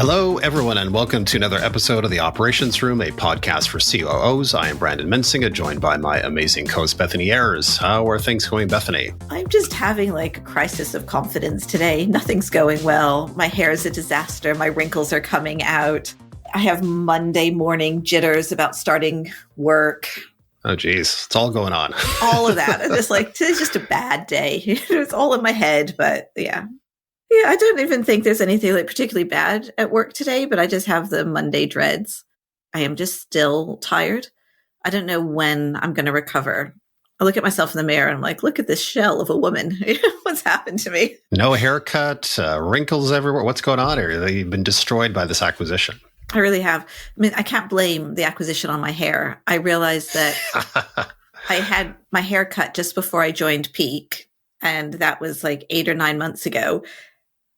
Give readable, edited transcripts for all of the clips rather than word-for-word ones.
Hello, everyone, and welcome to another episode of The Operations Room, a podcast for COOs. I am Brandon Mensinger, joined by my amazing co-host, Bethany Ayers. How are things going, Bethany? I'm just having a crisis of confidence today. Nothing's going well. My hair is a disaster. My wrinkles are coming out. I have Monday morning jitters about starting work. Oh, geez. It's all going on. All of that. I'm just today's just a bad day. It's all in my head, but yeah. Yeah, I don't even think there's anything particularly bad at work today, but I just have the Monday dreads. I am just still tired. I don't know when I'm going to recover. I look at myself in the mirror and I'm like, look at this shell of a woman. What's happened to me? No haircut, wrinkles everywhere. What's going on here? You've been destroyed by this acquisition. I really have. I mean, I can't blame the acquisition on my hair. I realized that I had my hair cut just before I joined Peak, and that was 8 or 9 months ago.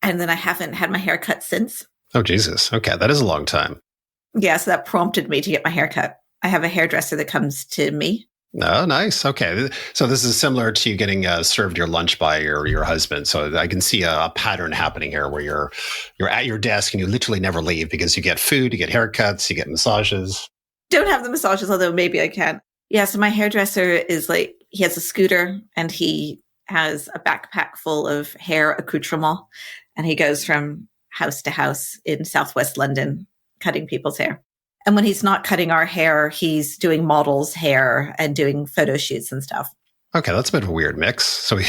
And then I haven't had my hair cut since. Oh, Jesus. Okay. That is a long time. Yeah. So that prompted me to get my hair cut. I have a hairdresser that comes to me. Oh, nice. Okay. So this is similar to you getting served your lunch by your husband. So I can see a pattern happening here where you're at your desk and you literally never leave because you get food, you get haircuts, you get massages. Don't have the massages, although maybe I can. Yeah. So my hairdresser is he has a scooter and he has a backpack full of hair accoutrement. And he goes from house to house in Southwest London, cutting people's hair. And when he's not cutting our hair, he's doing models' hair and doing photo shoots and stuff. Okay, that's a bit of a weird mix. So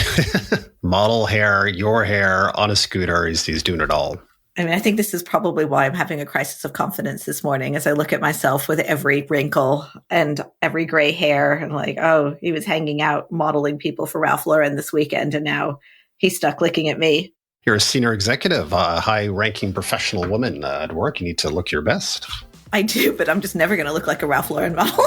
model hair, your hair, on a scooter, he's doing it all. I mean, I think this is probably why I'm having a crisis of confidence this morning as I look at myself with every wrinkle and every gray hair. And oh, he was hanging out modeling people for Ralph Lauren this weekend, and now he's stuck looking at me. You're a senior executive, a high-ranking professional woman at work. You need to look your best. I do, but I'm just never going to look like a Ralph Lauren model.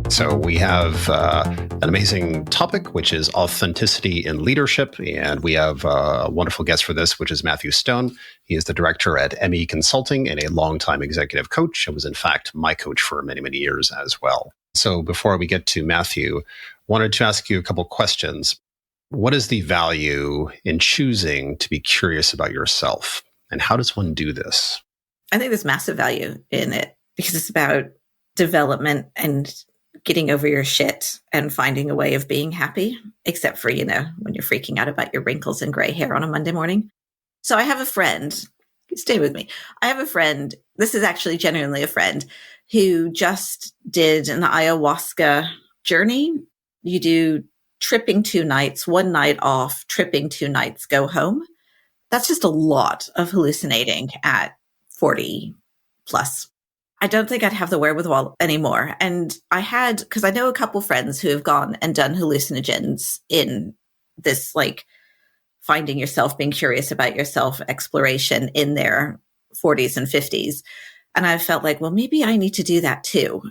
So we have an amazing topic, which is authenticity in leadership. And we have a wonderful guest for this, which is Matthew Stone. He is the director at ME Consulting and a longtime executive coach, and was, in fact, my coach for many, many years as well. So before we get to Matthew, wanted to ask you a couple questions. What is the value in choosing to be curious about yourself? And how does one do this? I think there's massive value in it because it's about development and getting over your shit and finding a way of being happy, except for, when you're freaking out about your wrinkles and gray hair on a Monday morning. So I have a friend, stay with me. I have a friend, this is actually genuinely a friend, who just did an ayahuasca journey. You do tripping 2 nights, 1 night off, tripping 2 nights, go home. That's just a lot of hallucinating at 40 plus. I don't think I'd have the wherewithal anymore. And because I know a couple friends who have gone and done hallucinogens in this, finding yourself, being curious about yourself, exploration in their 40s and 50s. And I felt well, maybe I need to do that too.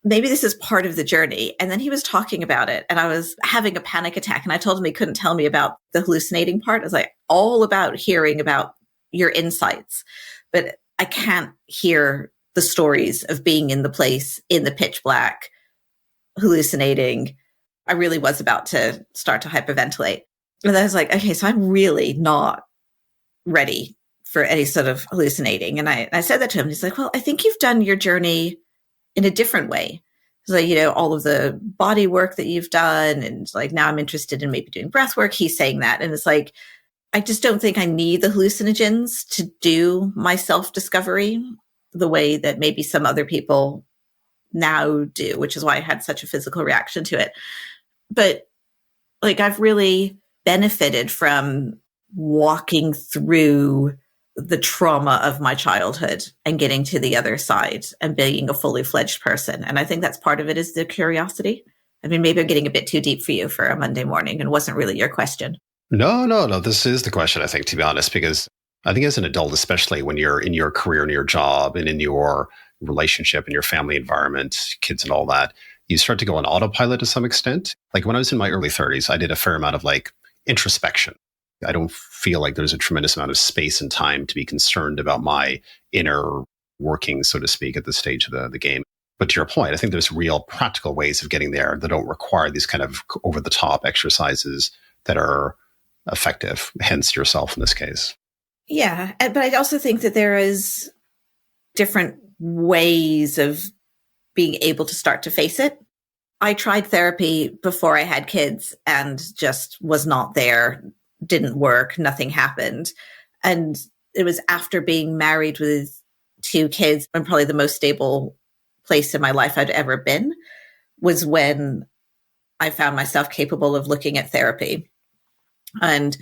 Maybe this is part of the journey. And then he was talking about it and I was having a panic attack and I told him he couldn't tell me about the hallucinating part. I was all about hearing about your insights, but I can't hear the stories of being in the place in the pitch black, hallucinating. I really was about to start to hyperventilate. And I was okay, so I'm really not ready for any sort of hallucinating. And I said that to him. He's well, I think you've done your journey in a different way. So, all of the body work that you've done. And now I'm interested in maybe doing breath work. He's saying that. And it's I just don't think I need the hallucinogens to do my self-discovery the way that maybe some other people now do, which is why I had such a physical reaction to it. But I've really benefited from walking through the trauma of my childhood and getting to the other side and being a fully fledged person. And I think that's part of it is the curiosity. I mean, maybe I'm getting a bit too deep for you for a Monday morning and wasn't really your question. No. This is the question, I think, to be honest, because I think as an adult, especially when you're in your career and your job and in your relationship and your family environment, kids and all that, you start to go on autopilot to some extent. When I was in my early 30s, I did a fair amount of introspection. I don't feel like there's a tremendous amount of space and time to be concerned about my inner workings, so to speak, at this stage of the game. But to your point, I think there's real practical ways of getting there that don't require these kind of over-the-top exercises that are effective, hence yourself in this case. Yeah. But I also think that there is different ways of being able to start to face it. I tried therapy before I had kids and just was not there, didn't work, nothing happened. And it was after being married with 2 kids and probably the most stable place in my life I'd ever been was when I found myself capable of looking at therapy. And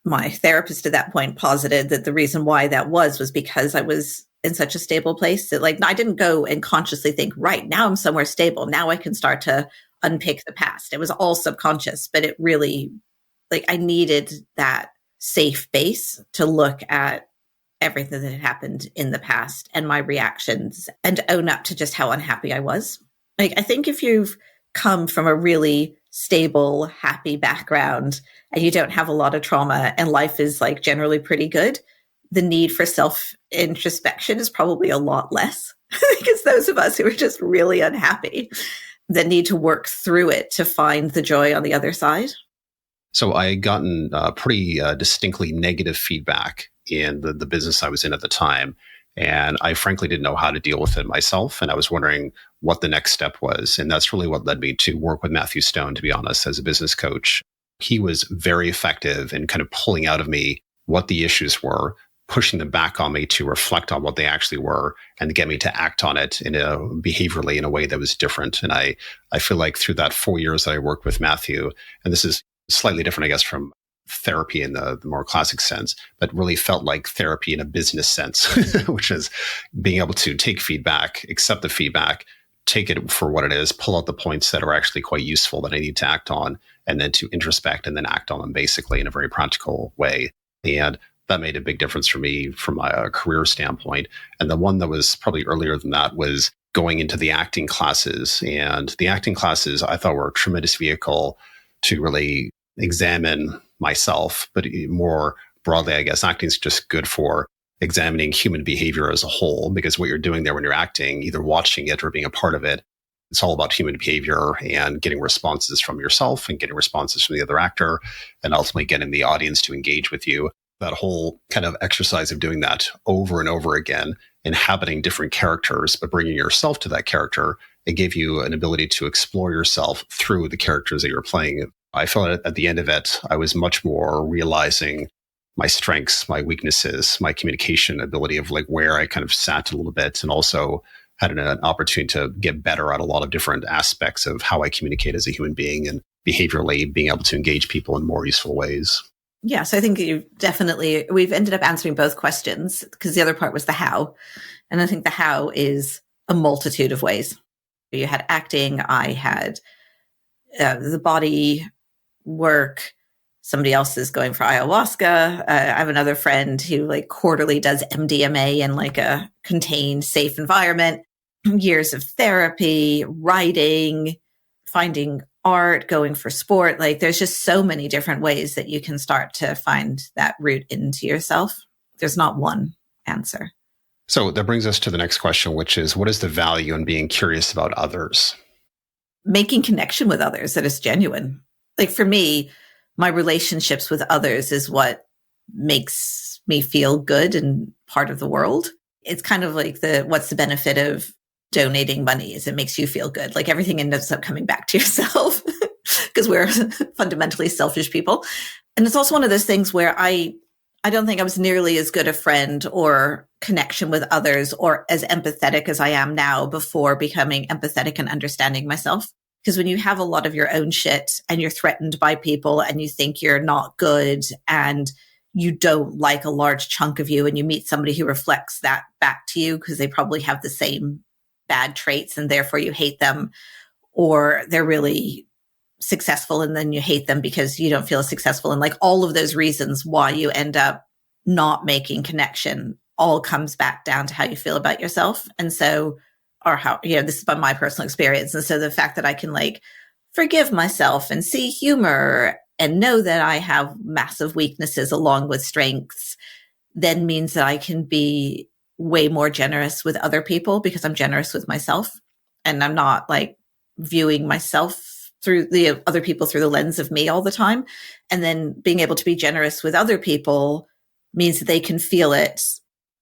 my therapist at that point posited that the reason why that was because I was in such a stable place that, like, I didn't go and consciously think, right, now I'm somewhere stable. Now I can start to unpick the past. It was all subconscious, but it really, like, I needed that safe base to look at everything that had happened in the past and my reactions and own up to just how unhappy I was. Like, I think if you've come from a really stable, happy background and you don't have a lot of trauma and life is like generally pretty good, the need for self introspection is probably a lot less because those of us who are just really unhappy that need to work through it to find the joy on the other side. So I had gotten pretty distinctly negative feedback in the business I was in at the time. And I frankly didn't know how to deal with it myself. And I was wondering what the next step was. And that's really what led me to work with Matthew Stone, to be honest, as a business coach. He was very effective in kind of pulling out of me what the issues were, pushing them back on me to reflect on what they actually were and to get me to act on it behaviorally in a way that was different. And I feel like through that 4 years that I worked with Matthew, and this is slightly different, I guess, from therapy in the more classic sense, but really felt like therapy in a business sense, which is being able to take feedback, accept the feedback, take it for what it is, pull out the points that are actually quite useful that I need to act on, and then to introspect and then act on them basically in a very practical way. And that made a big difference for me from my career standpoint. And the one that was probably earlier than that was going into the acting classes. And the acting classes I thought were a tremendous vehicle to really examine myself, but more broadly, I guess acting is just good for examining human behavior as a whole, because what you're doing there when you're acting, either watching it or being a part of it, it's all about human behavior and getting responses from yourself and getting responses from the other actor and ultimately getting the audience to engage with you. That whole kind of exercise of doing that over and over again, inhabiting different characters, but bringing yourself to that character, it gave you an ability to explore yourself through the characters that you're playing. I felt at the end of it, I was much more realizing my strengths, my weaknesses, my communication ability of like where I kind of sat a little bit, and also had an opportunity to get better at a lot of different aspects of how I communicate as a human being and behaviorally being able to engage people in more useful ways. Yeah, so I think we've ended up answering both questions because the other part was the how. And I think the how is a multitude of ways. You had acting, I had the body work. Somebody else is going for ayahuasca. I have another friend who like quarterly does MDMA in like a contained, safe environment. Years of therapy, writing, finding art, going for sport. Like there's just so many different ways that you can start to find that route into yourself. There's not one answer. So that brings us to the next question, which is, what is the value in being curious about others? Making connection with others that is genuine. Like for me, my relationships with others is what makes me feel good and part of the world. It's kind of like what's the benefit of donating money is it makes you feel good. Like everything ends up coming back to yourself because we're fundamentally selfish people. And it's also one of those things where I don't think I was nearly as good a friend or connection with others or as empathetic as I am now before becoming empathetic and understanding myself. Because when you have a lot of your own shit and you're threatened by people and you think you're not good and you don't like a large chunk of you and you meet somebody who reflects that back to you because they probably have the same bad traits and therefore you hate them, or they're really successful and then you hate them because you don't feel successful. And like all of those reasons why you end up not making connection all comes back down to how you feel about yourself. And so, or how, this is by my personal experience. And so the fact that I can like forgive myself and see humor and know that I have massive weaknesses along with strengths then means that I can be way more generous with other people because I'm generous with myself and I'm not like viewing myself through the other people through the lens of me all the time. And then being able to be generous with other people means that they can feel it.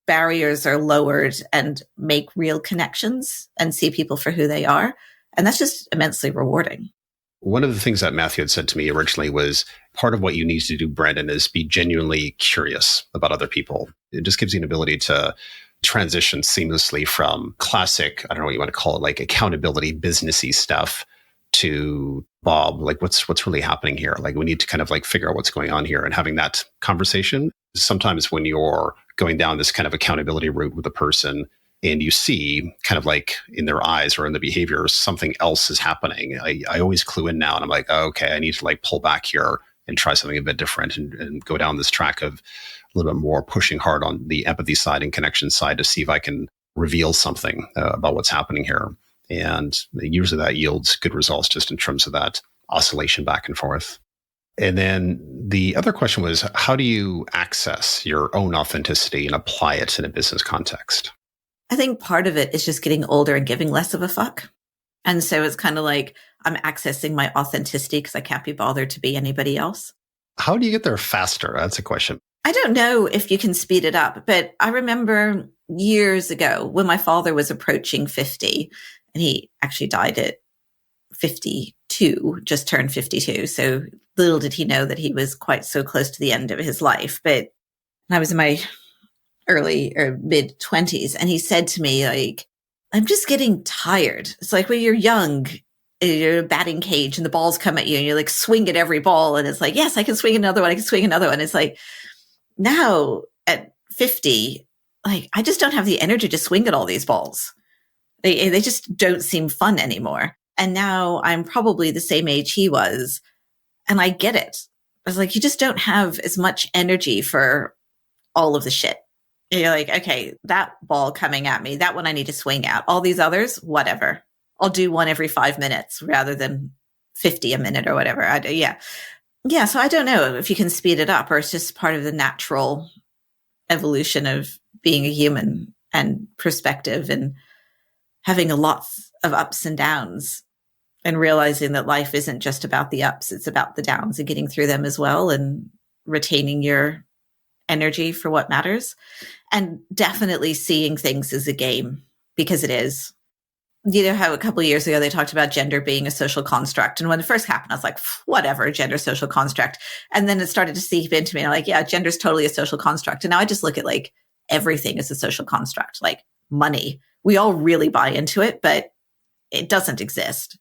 Barriers are lowered and make real connections and see people for who they are. And that's just immensely rewarding. One of the things that Matthew had said to me originally was part of what you need to do, Brandon, is be genuinely curious about other people. It just gives you an ability to transition seamlessly from classic, I don't know what you want to call it, like accountability, businessy stuff to Bob, like what's really happening here? Like we need to kind of like figure out what's going on here, and having that conversation. Sometimes when you're going down this kind of accountability route with a person and you see kind of like in their eyes or in the behaviors, something else is happening. I always clue in now and I'm like, oh, okay, I need to like pull back here and try something a bit different and go down this track of a little bit more pushing hard on the empathy side and connection side to see if I can reveal something about what's happening here. And usually that yields good results just in terms of that oscillation back and forth. And then the other question was, how do you access your own authenticity and apply it in a business context? I think part of it is just getting older and giving less of a fuck. And so it's kind of like I'm accessing my authenticity because I can't be bothered to be anybody else. How do you get there faster? That's a question. I don't know if you can speed it up, but I remember years ago when my father was approaching 50, and he actually died at 52, just turned 52. So little did he know that he was quite so close to the end of his life. But I was in my early or mid 20s, and he said to me, like, I'm just getting tired. It's like when you're young, you're in a batting cage and the balls come at you and you like swing at every ball. And it's like, yes, I can swing another one. I can swing another one. It's like now at 50, like I just don't have the energy to swing at all these balls. They just don't seem fun anymore. And now I'm probably the same age he was. And I get it. I was like, you just don't have as much energy for all of the shit. You're like, okay, that ball coming at me, that one I need to swing at. All these others, whatever. I'll do one every 5 minutes rather than 50 a minute or whatever. Yeah. So I don't know if you can speed it up or it's just part of the natural evolution of being a human and perspective and having a lot of ups and downs and realizing that life isn't just about the ups, it's about the downs and getting through them as well and retaining your energy for what matters. And definitely seeing things as a game, because it is. You know how a couple of years ago they talked about gender being a social construct. And when it first happened, I was like, whatever, gender, social construct. And then it started to seep into me. And I'm like, yeah, gender's totally a social construct. And now I just look at like everything as a social construct, like money. We all really buy into it, but it doesn't exist.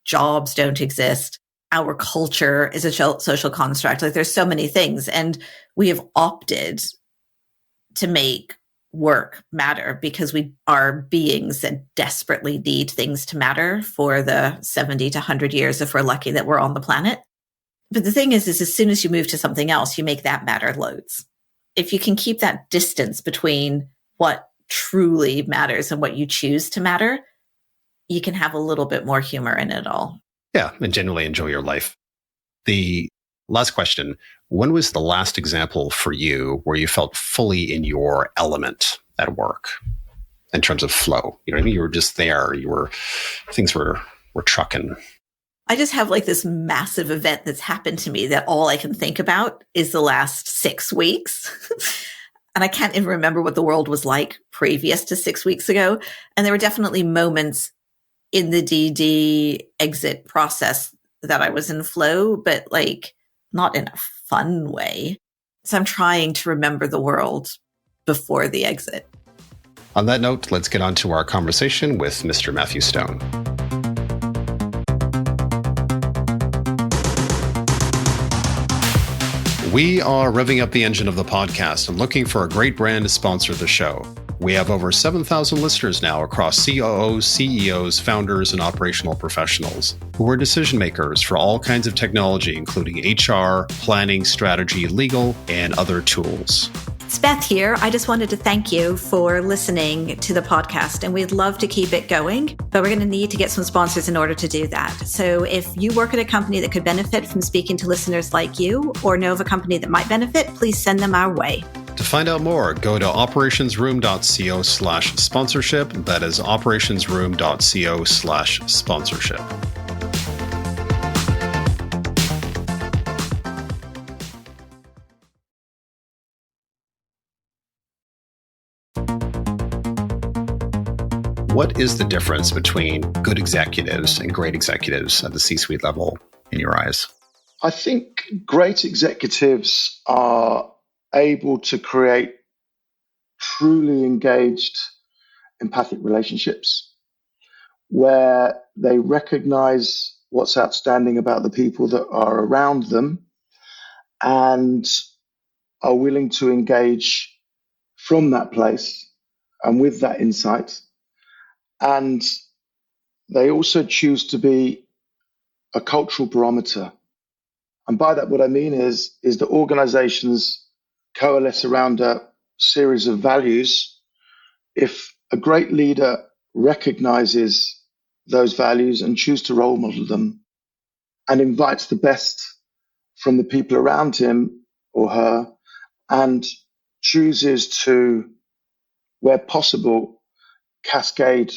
Jobs don't exist. Our culture is a social construct. Like there's so many things. And we have opted to make work matter because we are beings that desperately need things to matter for the 70 to 100 years if we're lucky that we're on the planet. But the thing is as soon as you move to something else, you make that matter loads. If you can keep that distance between what truly matters and what you choose to matter, you can have a little bit more humor in it all. Yeah, and genuinely enjoy your life. The last question, when was the last example for you where you felt fully in your element at work in terms of flow? You know what I mean? You were just there. Things were trucking. I just have like this massive event that's happened to me that all I can think about is the last 6 weeks. And I can't even remember what the world was like previous to 6 weeks ago. And there were definitely moments in the DD exit process that I was in flow, but like not in a fun way. So I'm trying to remember the world before the exit. On that note, let's get on to our conversation with Mr. Matthew Stone. We are revving up the engine of the podcast and looking for a great brand to sponsor the show. We have over 7,000 listeners now across COOs, CEOs, founders, and operational professionals who are decision makers for all kinds of technology, including HR, planning, strategy, legal, and other tools. It's Beth here. I just wanted to thank you for listening to the podcast, and we'd love to keep it going, but we're going to need to get some sponsors in order to do that. So if you work at a company that could benefit from speaking to listeners like you or know of a company that might benefit, please send them our way. To find out more, go to operationsroom.co/sponsorship. That is operationsroom.co/sponsorship. What is the difference between good executives and great executives at the C-suite level in your eyes? I think great executives are able to create truly engaged, empathic relationships where they recognize what's outstanding about the people that are around them and are willing to engage from that place and with that insight. And they also choose to be a cultural barometer. And by that, what I mean is that organizations coalesce around a series of values. If a great leader recognizes those values and chooses to role model them and invites the best from the people around him or her and chooses to, where possible, cascade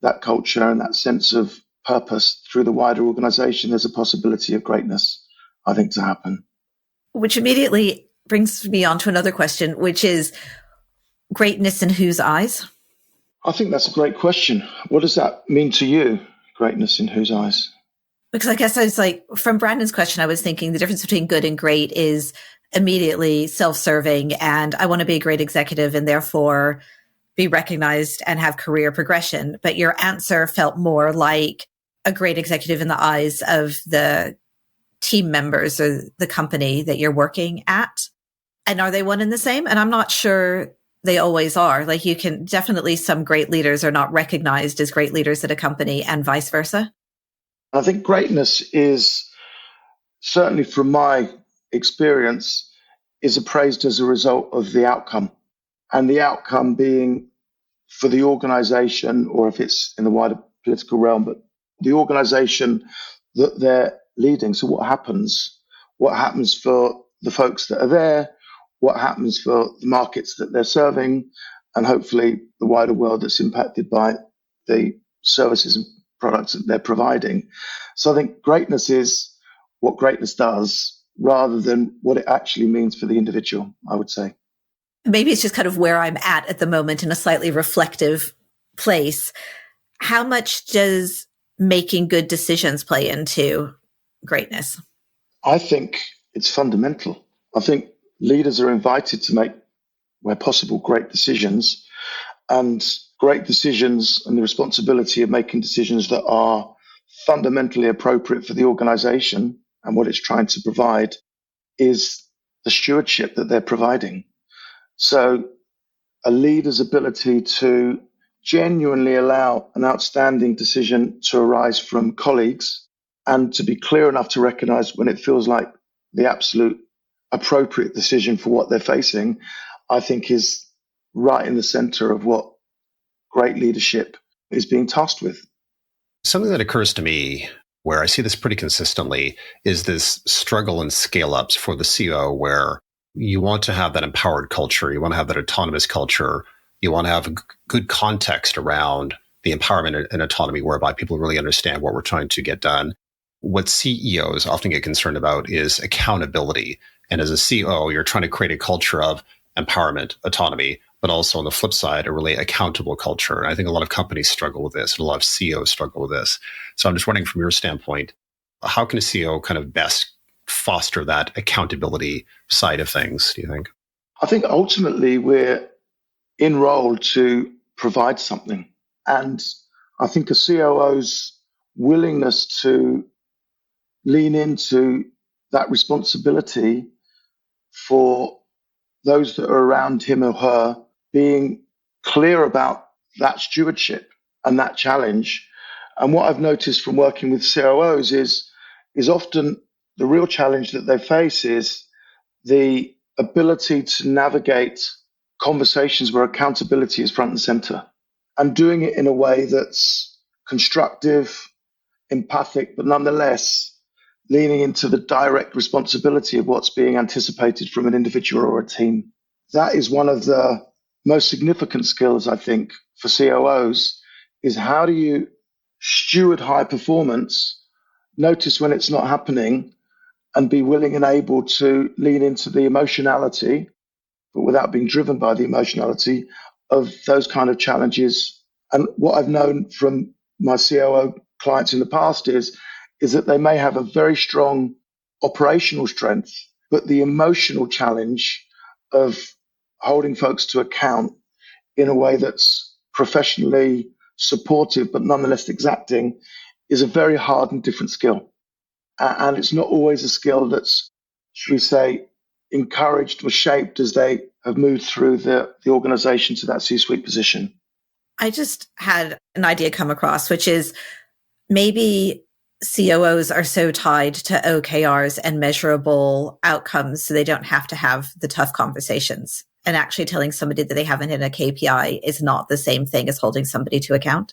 that culture and that sense of purpose through the wider organization, there's a possibility of greatness, I think, to happen. Which immediately brings me on to another question, which is greatness in whose eyes? I think that's a great question. What does that mean to you, greatness in whose eyes? Because I guess I was like, from Brandon's question, I was thinking the difference between good and great is immediately self-serving, and I want to be a great executive and therefore be recognized and have career progression. But your answer felt more like a great executive in the eyes of the team members or the company that you're working at. And are they one and the same? And I'm not sure they always are. Like, you can definitely, some great leaders are not recognized as great leaders at a company and vice versa. I think greatness is, certainly from my experience, is appraised as a result of the outcome. And the outcome being for the organization, or if it's in the wider political realm, but the organization that they're leading. So what happens? What happens for the folks that are there? What happens for the markets that they're serving? And hopefully the wider world that's impacted by the services and products that they're providing. So I think greatness is what greatness does rather than what it actually means for the individual, I would say. Maybe it's just kind of where I'm at the moment in a slightly reflective place. How much does making good decisions play into greatness? I think it's fundamental. I think leaders are invited to make, where possible, great decisions, and great decisions and the responsibility of making decisions that are fundamentally appropriate for the organization and what it's trying to provide is the stewardship that they're providing. So a leader's ability to genuinely allow an outstanding decision to arise from colleagues and to be clear enough to recognize when it feels like the absolute appropriate decision for what they're facing, I think is right in the center of what great leadership is being tasked with. Something that occurs to me where I see this pretty consistently is this struggle in scale-ups for the CEO, where you want to have that empowered culture, you want to have that autonomous culture, you want to have a good context around the empowerment and autonomy whereby people really understand what we're trying to get done. What CEOs often get concerned about is accountability. And as a CEO, you're trying to create a culture of empowerment, autonomy, but also on the flip side, a really accountable culture. And I think a lot of companies struggle with this, and a lot of CEOs struggle with this. So I'm just wondering, from your standpoint, how can a CEO kind of best foster that accountability side of things, do you think? I think ultimately we're enrolled to provide something. And I think a COO's willingness to lean into that responsibility for those that are around him or her, being clear about that stewardship and that challenge. And what I've noticed from working with COOs is often the real challenge that they face is the ability to navigate conversations where accountability is front and center, and doing it in a way that's constructive, empathic, but nonetheless leaning into the direct responsibility of what's being anticipated from an individual or a team. That is one of the most significant skills, I think, for COOs, is how do you steward high performance, notice when it's not happening, and be willing and able to lean into the emotionality, but without being driven by the emotionality of those kind of challenges And what I've known from my COO clients in the past is that they may have a very strong operational strength, but the emotional challenge of holding folks to account in a way that's professionally supportive but nonetheless exacting is a very hard and different skill. And it's not always a skill that's, should we say, encouraged or shaped as they have moved through the organization to that C-suite position. I just had an idea come across, which is maybe COOs are so tied to OKRs and measurable outcomes, so they don't have to have the tough conversations. And actually telling somebody that they haven't hit a KPI is not the same thing as holding somebody to account.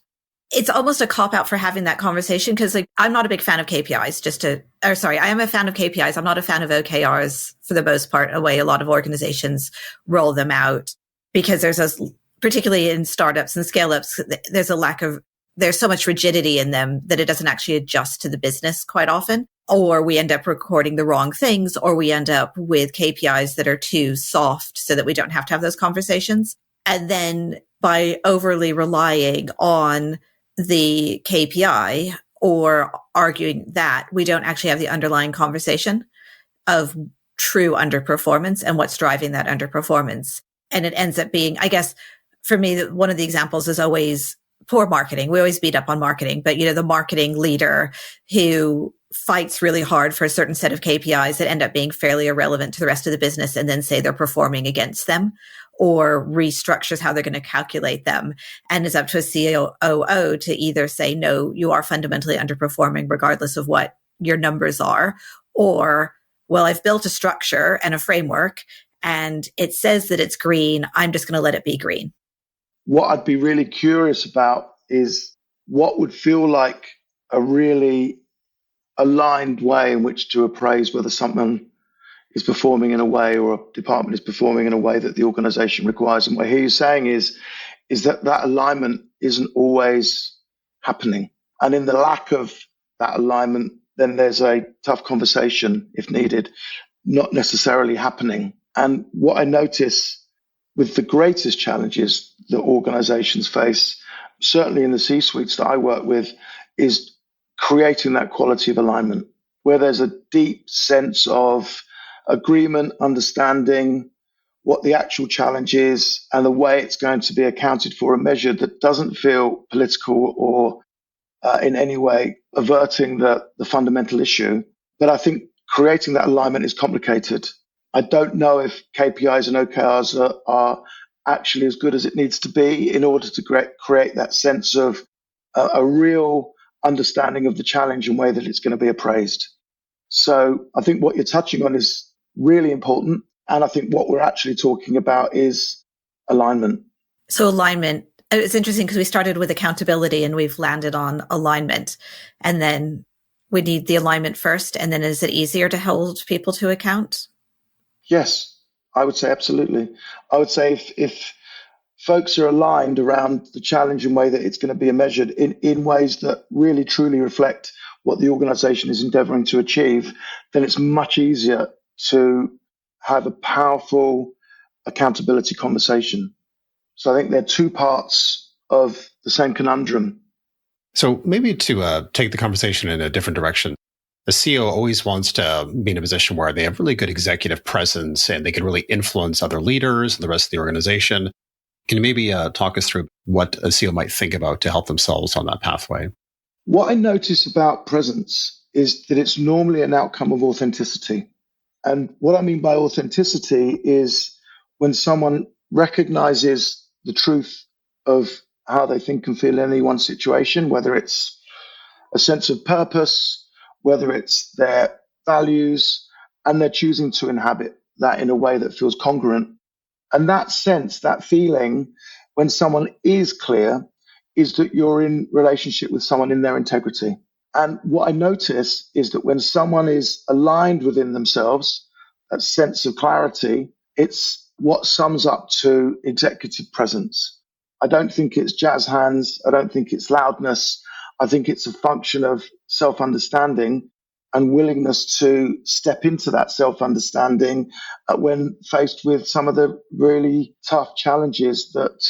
It's almost a cop-out for having that conversation because I'm not a big fan of KPIs, I am a fan of KPIs. I'm not a fan of OKRs for the most part, the way a lot of organizations roll them out, because particularly in startups and scale-ups, there's so much rigidity in them that it doesn't actually adjust to the business quite often. Or we end up recording the wrong things, or we end up with KPIs that are too soft so that we don't have to have those conversations. And then by overly relying on the KPI or arguing that, we don't actually have the underlying conversation of true underperformance and what's driving that underperformance. And it ends up being, I guess, for me, one of the examples is always poor marketing. We always beat up on marketing, but the marketing leader who fights really hard for a certain set of KPIs that end up being fairly irrelevant to the rest of the business and then say they're performing against them, or restructures how they're going to calculate them, and is up to a COO to either say, no, you are fundamentally underperforming regardless of what your numbers are, or, well, I've built a structure and a framework and it says that it's green. I'm just going to let it be green. What I'd be really curious about is what would feel like a really aligned way in which to appraise whether someone is performing in a way or a department is performing in a way that the organization requires. And what I hear you saying is that alignment isn't always happening. And in the lack of that alignment, then there's a tough conversation, if needed, not necessarily happening. And what I notice with the greatest challenges that organizations face, certainly in the C-suites that I work with, is creating that quality of alignment, where there's a deep sense of agreement, understanding what the actual challenge is and the way it's going to be accounted for and measured, that doesn't feel political or in any way averting the fundamental issue. But I think creating that alignment is complicated. I don't know if KPIs and OKRs are actually as good as it needs to be in order to create that sense of a real understanding of the challenge and way that it's going to be appraised. So I think what you're touching on is really important. And I think what we're actually talking about is alignment. So alignment, it's interesting because we started with accountability and we've landed on alignment. And then we need the alignment first. And then is it easier to hold people to account? Yes, I would say absolutely. I would say if folks are aligned around the challenge and way that it's going to be measured in ways that really truly reflect what the organization is endeavoring to achieve, then it's much easier to have a powerful accountability conversation. So I think they're two parts of the same conundrum. So maybe to take the conversation in a different direction, the CEO always wants to be in a position where they have really good executive presence and they can really influence other leaders and the rest of the organization. Can you maybe talk us through what a CEO might think about to help themselves on that pathway? What I notice about presence is that it's normally an outcome of authenticity. And what I mean by authenticity is when someone recognizes the truth of how they think and feel in any one situation, whether it's a sense of purpose, whether it's their values, and they're choosing to inhabit that in a way that feels congruent. And that sense, that feeling, when someone is clear, is that you're in relationship with someone in their integrity. And what I notice is that when someone is aligned within themselves, that sense of clarity, it's what sums up to executive presence. I don't think it's jazz hands. I don't think it's loudness. I think it's a function of self-understanding and willingness to step into that self-understanding when faced with some of the really tough challenges that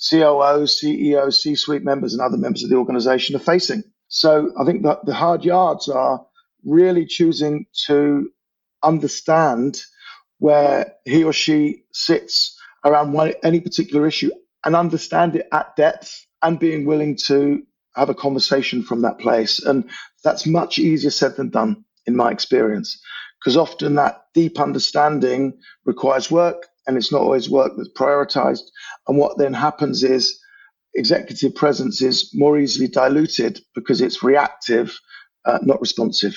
COOs, CEOs, C-suite members, and other members of the organization are facing. So I think that the hard yards are really choosing to understand where he or she sits around any particular issue and understand it at depth and being willing to have a conversation from that place. And that's much easier said than done, in my experience, because often that deep understanding requires work, and it's not always work that's prioritized. And what then happens is executive presence is more easily diluted because it's reactive, not responsive.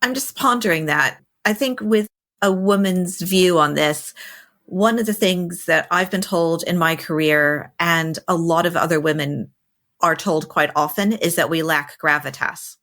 I'm just pondering that. I think with a woman's view on this, one of the things that I've been told in my career, and a lot of other women are told quite often, is that we lack gravitas.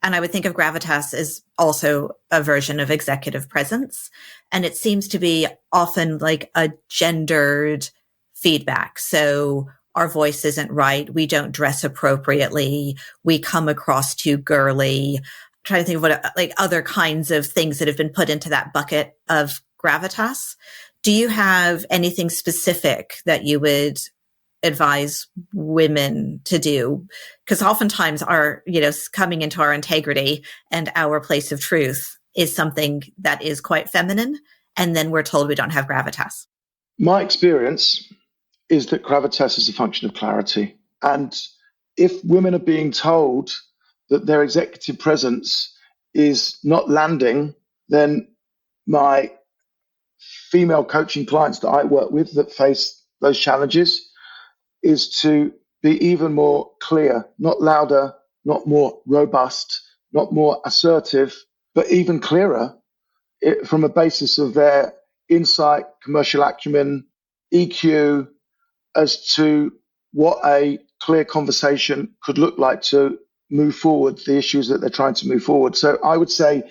And I would think of gravitas as also a version of executive presence. And it seems to be often like a gendered feedback. So our voice isn't right. We don't dress appropriately. We come across too girly. I'm trying to think of what like other kinds of things that have been put into that bucket of gravitas. Do you have anything specific that you would advise women to do? Because oftentimes our, coming into our integrity and our place of truth is something that is quite feminine. And then we're told we don't have gravitas. My experience is that gravitas is a function of clarity. And if women are being told that their executive presence is not landing, then my female coaching clients that I work with that face those challenges is to be even more clear, not louder, not more robust, not more assertive, but even clearer from a basis of their insight, commercial acumen, EQ, as to what a clear conversation could look like to move forward the issues that they're trying to move forward. So I would say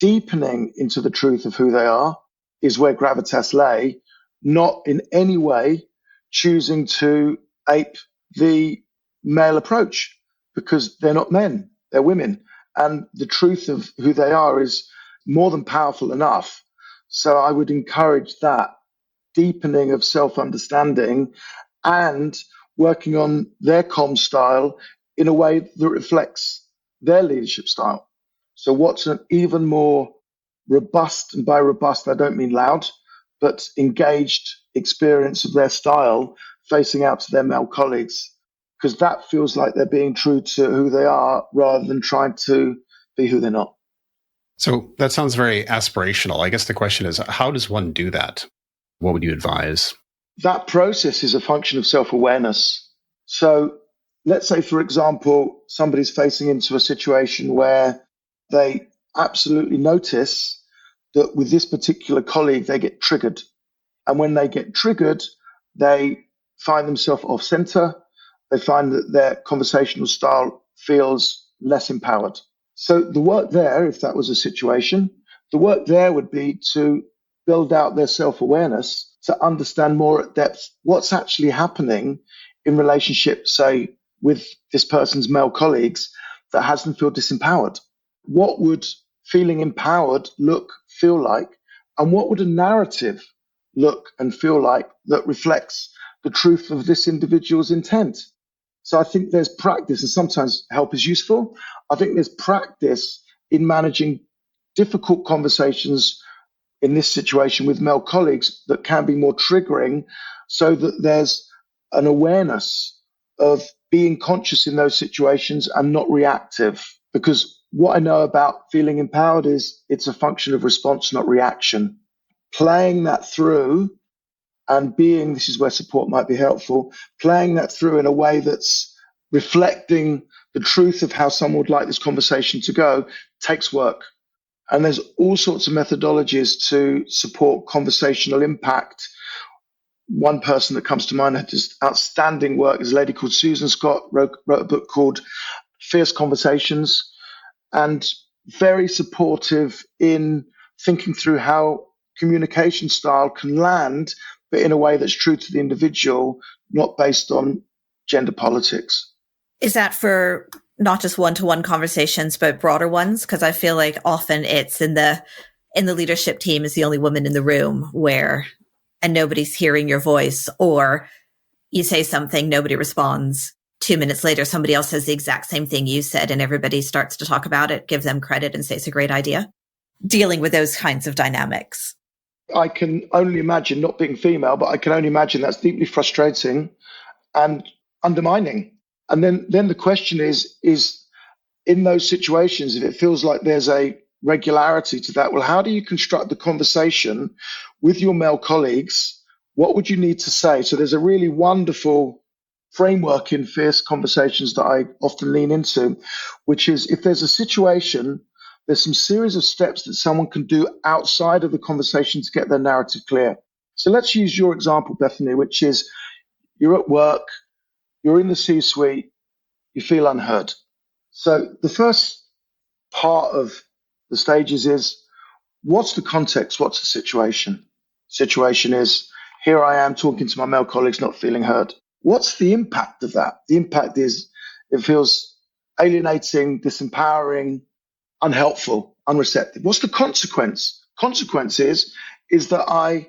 deepening into the truth of who they are is where gravitas lay, not in any way choosing to ape the male approach, because they're not men, they're women. And the truth of who they are is more than powerful enough. So I would encourage that deepening of self-understanding and working on their comm style in a way that reflects their leadership style. So what's an even more robust, and by robust I don't mean loud, but engaged experience of their style facing out to their male colleagues, because that feels like they're being true to who they are rather than trying to be who they're not. So that sounds very aspirational. I guess the question is, how does one do that? What would you advise? That process is a function of self-awareness. So let's say, for example, somebody's facing into a situation where they absolutely notice that with this particular colleague, they get triggered. And when they get triggered, they find themselves off center. They find that their conversational style feels less empowered. So the work there, if that was a situation, the work there would be to build out their self-awareness to understand more at depth what's actually happening in relationship, say, with this person's male colleagues that has them feel disempowered. What would feeling empowered feel like? And what would a narrative look and feel like that reflects the truth of this individual's intent? So I think there's practice, and sometimes help is useful. I think there's practice in managing difficult conversations in this situation with male colleagues that can be more triggering, so that there's an awareness of being conscious in those situations and not reactive. Because what I know about feeling empowered is it's a function of response, not reaction. Playing that through and this is where support might be helpful, playing that through in a way that's reflecting the truth of how someone would like this conversation to go takes work. And there's all sorts of methodologies to support conversational impact. One person that comes to mind that does outstanding work is a lady called Susan Scott, wrote a book called Fierce Conversations, and very supportive in thinking through how communication style can land, but in a way that's true to the individual, not based on gender politics. Is that for not just one-to-one conversations, but broader ones? Because I feel like often it's in the leadership team is the only woman in the room and nobody's hearing your voice, or You say something, nobody responds. 2 minutes later, somebody else says the exact same thing you said, and everybody starts to talk about it, give them credit, and say it's a great idea. Dealing with those kinds of dynamics. I can only imagine, not being female, but I can only imagine that's deeply frustrating and undermining. And then the question is in those situations, if it feels like there's a regularity to that, well, how do you construct the conversation with your male colleagues? What would you need to say? So there's a really wonderful framework in fierce conversations that I often lean into, which is if there's a situation, there's some series of steps that someone can do outside of the conversation to get their narrative clear. So let's use your example, Bethany, which is you're at work, you're in the C-suite, you feel unheard. So the first part of the stages is, what's the context? What's the situation? Situation is, here I am talking to my male colleagues, not feeling heard. What's the impact of that? The impact is it feels alienating, disempowering, unhelpful, unreceptive. What's the consequence? Consequence is that I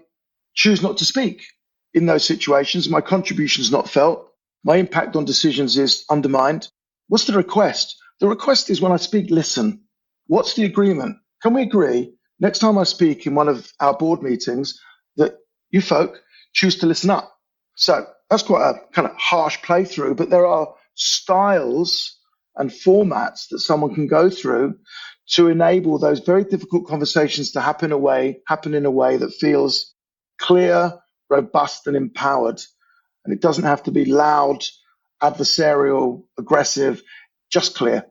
choose not to speak in those situations. My contribution is not felt. My impact on decisions is undermined. What's the request? The request is when I speak, listen. What's the agreement? Can we agree next time I speak in one of our board meetings that you folk choose to listen up? So that's quite a kind of harsh playthrough, but there are styles and formats that someone can go through to enable those very difficult conversations to happen in a way that feels clear, robust, and empowered. And it doesn't have to be loud, adversarial, aggressive, just clear.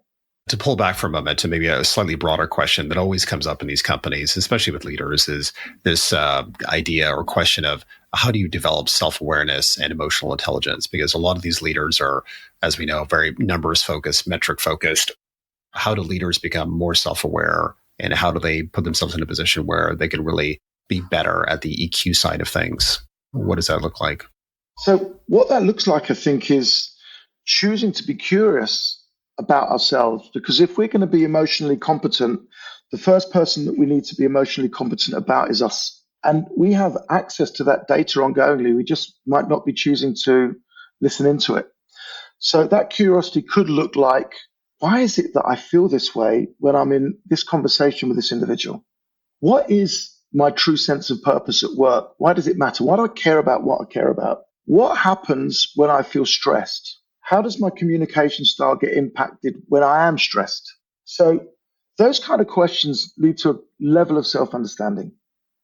To pull back for a moment to maybe a slightly broader question that always comes up in these companies, especially with leaders, is this idea or question of how do you develop self-awareness and emotional intelligence? Because a lot of these leaders are, as we know, very numbers focused, metric focused. How do leaders become more self-aware, and how do they put themselves in a position where they can really be better at the EQ side of things? What does that look like? So what that looks like, I think, is choosing to be curious about ourselves, because if we're going to be emotionally competent, the first person that we need to be emotionally competent about is us. And we have access to that data ongoingly. We just might not be choosing to listen into it. So that curiosity could look like, why is it that I feel this way when I'm in this conversation with this individual? What is my true sense of purpose at work? Why does it matter? Why do I care about what I care about? What happens when I feel stressed? How does my communication style get impacted when I am stressed? So those kind of questions lead to a level of self-understanding.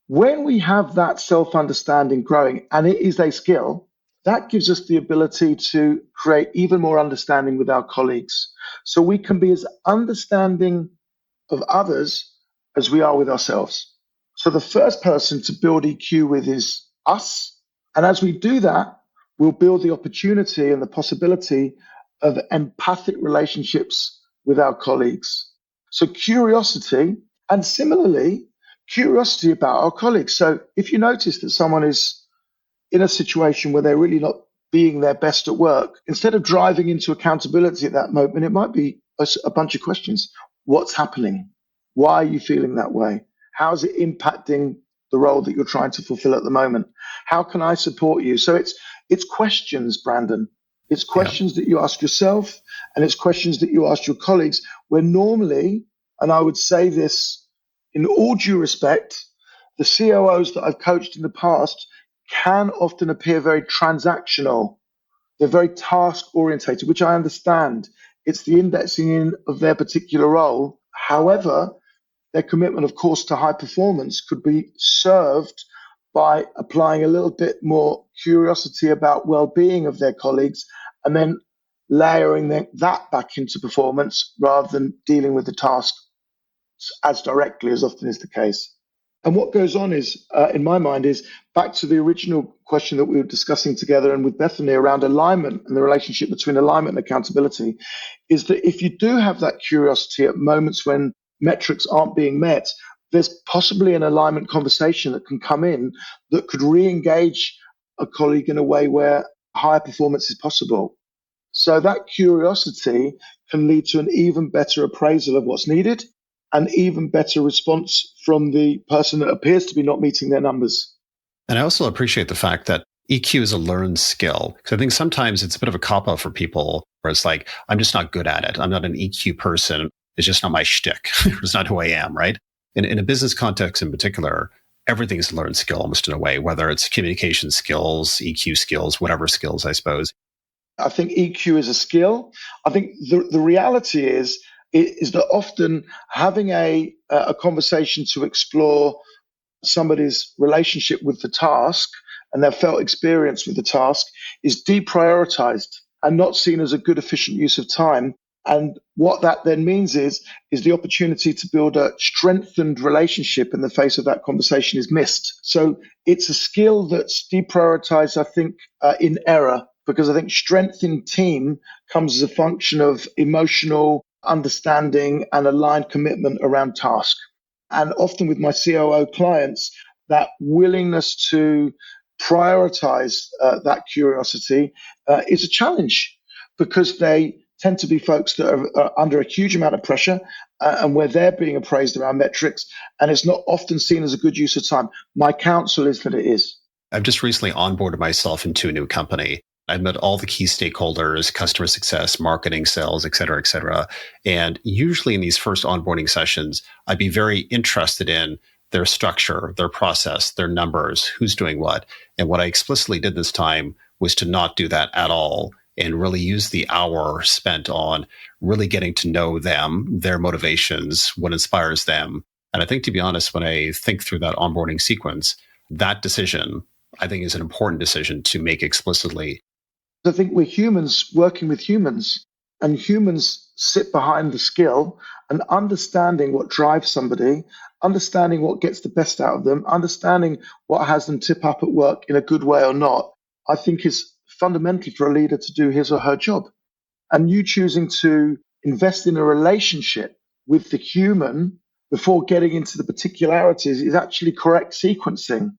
When we have that self-understanding growing, and it is a skill, that gives us the ability to create even more understanding with our colleagues. So we can be as understanding of others as we are with ourselves. So the first person to build EQ with is us. And as we do that, we'll build the opportunity and the possibility of empathic relationships with our colleagues. So curiosity, and similarly, curiosity about our colleagues. So if you notice that someone is in a situation where they're really not being their best at work, instead of driving into accountability at that moment, it might be a bunch of questions. What's happening? Why are you feeling that way? How is it impacting the role that you're trying to fulfill at the moment? How can I support you? So it's questions, Brandon. It's questions that you ask yourself, and it's questions that you ask your colleagues, where normally, and I would say this in all due respect, the COOs that I've coached in the past can often appear very transactional. They're very task orientated, which I understand. It's the indexing in of their particular role. However, their commitment, of course, to high performance could be served by applying a little bit more curiosity about well-being of their colleagues, and then layering that back into performance rather than dealing with the task as directly as often is the case. And what goes on is, in my mind, is back to the original question that we were discussing together and with Bethany around alignment and the relationship between alignment and accountability, is that if you do have that curiosity at moments when metrics aren't being met, there's possibly an alignment conversation that can come in that could re-engage a colleague in a way where higher performance is possible. So that curiosity can lead to an even better appraisal of what's needed, an even better response from the person that appears to be not meeting their numbers. And I also appreciate the fact that EQ is a learned skill. Because I think sometimes it's a bit of a cop-out for people where it's like, I'm just not good at it. I'm not an EQ person. It's just not my shtick. It's not who I am, right? In a business context in particular, everything's a learned skill almost in a way, whether it's communication skills, EQ skills, whatever skills, I suppose. I think EQ is a skill. I think the reality is that often having a conversation to explore somebody's relationship with the task and their felt experience with the task is deprioritized and not seen as a good, efficient use of time. And what that then means is the opportunity to build a strengthened relationship in the face of that conversation is missed. So it's a skill that's deprioritized, I think, in error, because I think strength in team comes as a function of emotional understanding and aligned commitment around task. And often with my COO clients, that willingness to prioritize that curiosity is a challenge, because they tend to be folks that are under a huge amount of pressure and where they're being appraised around metrics, and it's not often seen as a good use of time. My counsel is that it is. I've just recently onboarded myself into a new company. I've met all the key stakeholders, customer success, marketing, sales, et cetera, et cetera. And usually in these first onboarding sessions, I'd be very interested in their structure, their process, their numbers, who's doing what. And what I explicitly did this time was to not do that at all and really use the hour spent on really getting to know them, their motivations, what inspires them. And I think, to be honest, when I think through that onboarding sequence, that decision, I think, is an important decision to make explicitly. I think we're humans working with humans, and humans sit behind the skill, and understanding what drives somebody, understanding what gets the best out of them, understanding what has them tip up at work in a good way or not, I think is fundamental for a leader to do his or her job. And you choosing to invest in a relationship with the human before getting into the particularities is actually correct sequencing.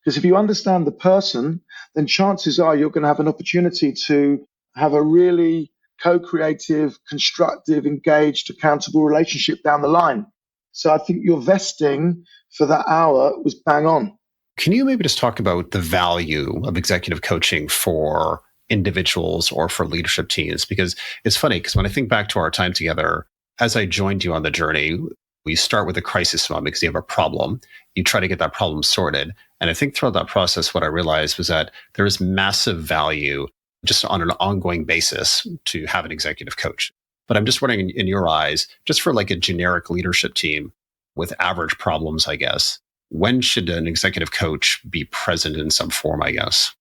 Because if you understand the person, then chances are you're going to have an opportunity to have a really co-creative, constructive, engaged, accountable relationship down the line. So I think your vesting for that hour was bang on. Can you maybe just talk about the value of executive coaching for individuals or for leadership teams? Because it's funny, because when I think back to our time together, as I joined you on the journey, we start with a crisis moment because you have a problem. You try to get that problem sorted. And I think throughout that process, what I realized was that there is massive value just on an ongoing basis to have an executive coach. But I'm just wondering, in your eyes, just for like a generic leadership team with average problems, I guess, when should an executive coach be present in some form, I guess?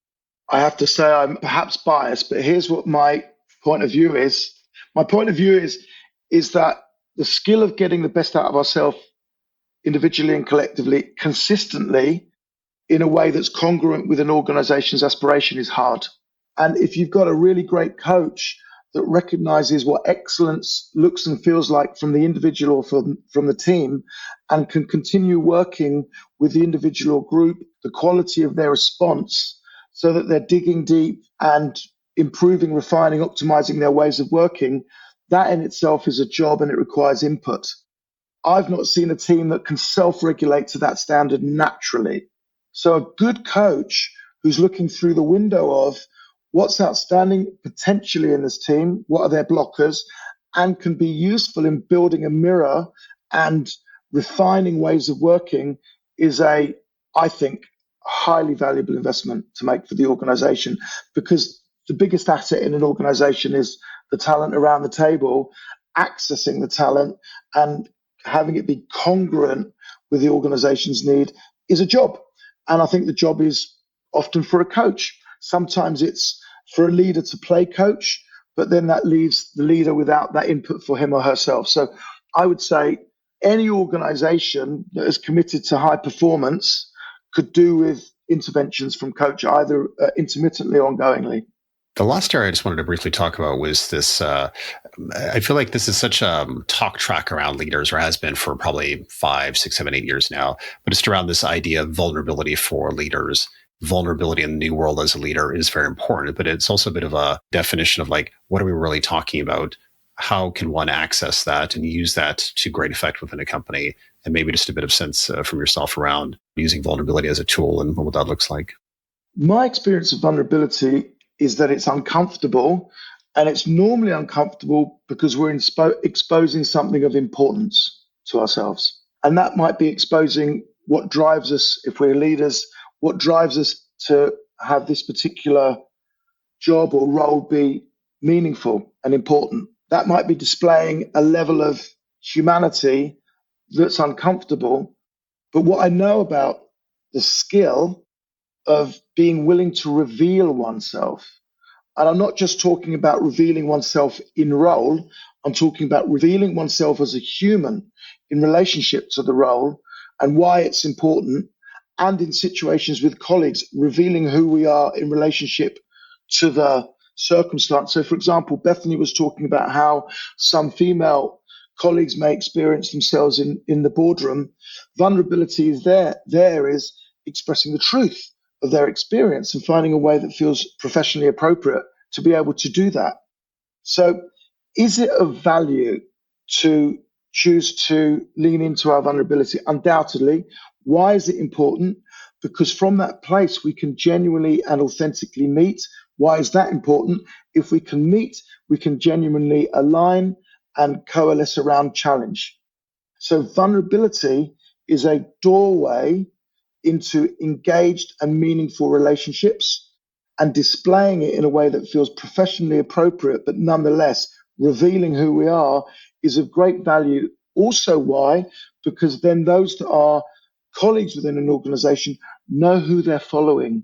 I have to say I'm perhaps biased, but here's what my point of view is. My point of view is that the skill of getting the best out of ourselves individually and collectively consistently in a way that's congruent with an organization's aspiration is hard. And if you've got a really great coach that recognizes what excellence looks and feels like from the individual or from the team, and can continue working with the individual group, the quality of their response, so that they're digging deep and improving, refining, optimizing their ways of working, that in itself is a job and it requires input. I've not seen a team that can self-regulate to that standard naturally. So a good coach who's looking through the window of what's outstanding potentially in this team, what are their blockers, and can be useful in building a mirror and refining ways of working is I think, highly valuable investment to make for the organization, because the biggest asset in an organization is the talent around the table, accessing the talent and having it be congruent with the organization's need is a job. And I think the job is often for a coach. Sometimes it's for a leader to play coach, but then that leaves the leader without that input for him or herself. So I would say any organization that is committed to high performance could do with interventions from coach, either intermittently or ongoingly. The last area I just wanted to briefly talk about was this. I feel like this is such a talk track around leaders, or has been for probably 5, 6, 7, 8 years now. But it's around this idea of vulnerability for leaders. Vulnerability in the new world as a leader is very important, but it's also a bit of a definition of like, what are we really talking about? How can one access that and use that to great effect within a company? And maybe just a bit of sense from yourself around using vulnerability as a tool and what that looks like. My experience of vulnerability is that it's uncomfortable, and it's normally uncomfortable because we're exposing something of importance to ourselves. And that might be exposing what drives us, if we're leaders, what drives us to have this particular job or role be meaningful and important. That might be displaying a level of humanity that's uncomfortable. But what I know about the skill of being willing to reveal oneself, and I'm not just talking about revealing oneself in role, I'm talking about revealing oneself as a human in relationship to the role and why it's important, and in situations with colleagues, revealing who we are in relationship to the circumstance. So, for example, Bethany was talking about how some female colleagues may experience themselves in the boardroom. Vulnerability is there is expressing the truth of their experience and finding a way that feels professionally appropriate to be able to do that. So is it of value to choose to lean into our vulnerability? Undoubtedly. Why is it important? Because from that place, we can genuinely and authentically meet. Why is that important? If we can meet, we can genuinely align and coalesce around challenge. So vulnerability is a doorway into engaged and meaningful relationships, and displaying it in a way that feels professionally appropriate, but nonetheless revealing who we are, is of great value. Also, why? Because then those that are colleagues within an organization know who they're following.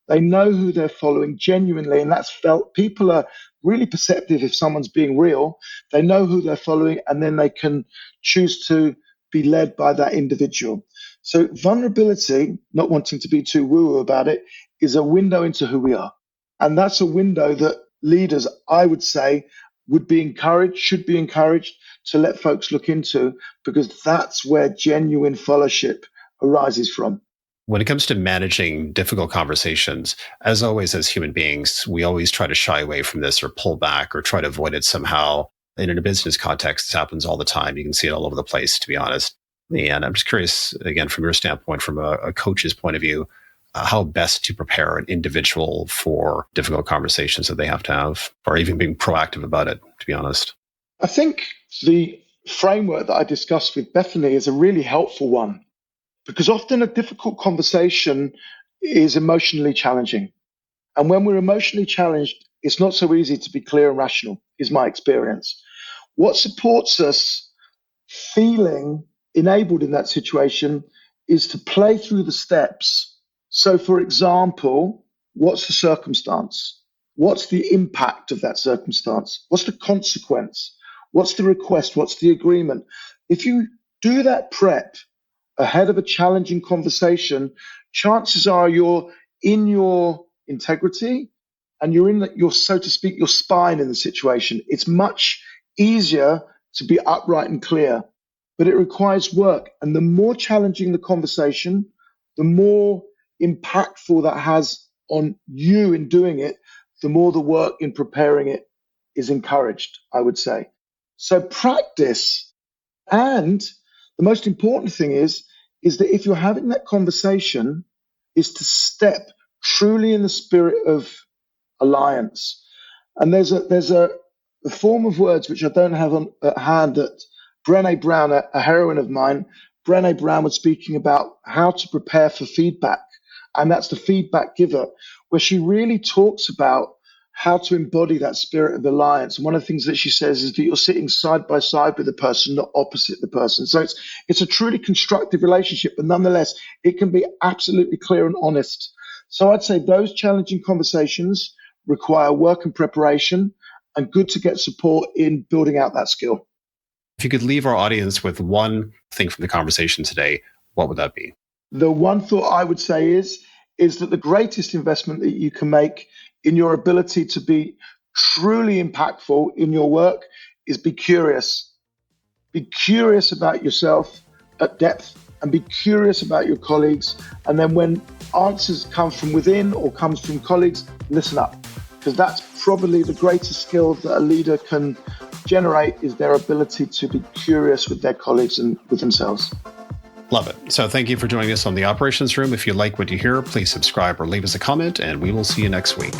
They know who they're following genuinely, and that's felt. People are really perceptive if someone's being real. They know who they're following, and then they can choose to be led by that individual. So vulnerability, not wanting to be too woo-woo about it, is a window into who we are. And that's a window that leaders, I would say, would be encouraged, should be encouraged to let folks look into, because that's where genuine fellowship arises from. When it comes to managing difficult conversations, as always, as human beings, we always try to shy away from this or pull back or try to avoid it somehow. And in a business context, this happens all the time. You can see it all over the place, to be honest. And I'm just curious, again, from your standpoint, from a coach's point of view, how best to prepare an individual for difficult conversations that they have to have, or even being proactive about it, to be honest. I think the framework that I discussed with Bethany is a really helpful one, because often a difficult conversation is emotionally challenging. And when we're emotionally challenged, it's not so easy to be clear and rational, is my experience. What supports us feeling enabled in that situation is to play through the steps. So, for example, what's the circumstance? What's the impact of that circumstance? What's the consequence? What's the request? What's the agreement? If you do that prep ahead of a challenging conversation, chances are you're in your integrity and you're in your, so to speak, your spine in the situation. It's much easier to be upright and clear, but it requires work. And the more challenging the conversation, the more impactful that has on you in doing it, the more the work in preparing it is encouraged, I would say. So practice. And the most important thing is that if you're having that conversation, is to step truly in the spirit of alliance. And there's a form of words which I don't have at hand that Brené Brown, a heroine of mine, Brené Brown was speaking about how to prepare for feedback. And that's the feedback giver, where she really talks about how to embody that spirit of alliance. And one of the things that she says is that you're sitting side by side with the person, not opposite the person. So it's a truly constructive relationship, but nonetheless, it can be absolutely clear and honest. So I'd say those challenging conversations require work and preparation, and good to get support in building out that skill. If you could leave our audience with one thing from the conversation today, what would that be? The one thought I would say is that the greatest investment that you can make in your ability to be truly impactful in your work is be curious. Be curious about yourself at depth, and be curious about your colleagues. And then when answers come from within or comes from colleagues, listen up, because that's probably the greatest skill that a leader can generate, is their ability to be curious with their colleagues and with themselves. Love it. So thank you for joining us on the Operations Room. If you like what you hear, please subscribe or leave us a comment, and we will see you next week.